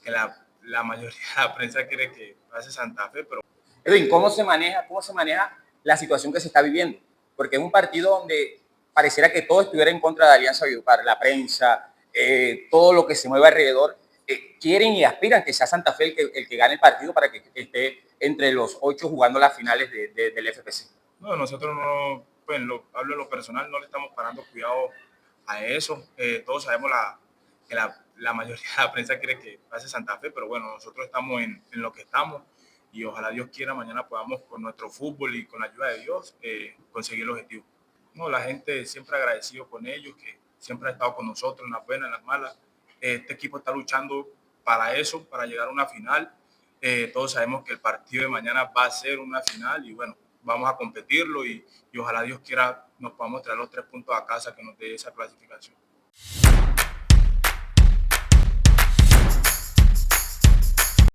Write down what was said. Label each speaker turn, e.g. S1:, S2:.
S1: que la mayoría de la prensa quiere que pase Santa Fe, pero
S2: Edwin, cómo se maneja la situación que se está viviendo? Porque es un partido donde pareciera que todo estuviera en contra de Alianza Valledupar, la prensa, todo lo que se mueve alrededor, quieren y aspiran que sea Santa Fe el que gane el partido para que esté entre los 8 jugando las finales del FPC.
S1: no, nosotros no, pues hablo en lo personal, no le estamos parando cuidado a eso. Todos sabemos que la mayoría de la prensa quiere que pase Santa Fe, pero bueno, nosotros estamos en lo que estamos y ojalá Dios quiera mañana podamos con nuestro fútbol y con la ayuda de Dios conseguir el objetivo. No, la gente siempre agradecido con ellos, que siempre ha estado con nosotros en las buenas, en las malas. Este equipo está luchando para eso, para llegar a una final. Todos sabemos que el partido de mañana va a ser una final y bueno, vamos a competirlo y ojalá Dios quiera nos podamos traer los 3 puntos a casa que nos dé esa clasificación.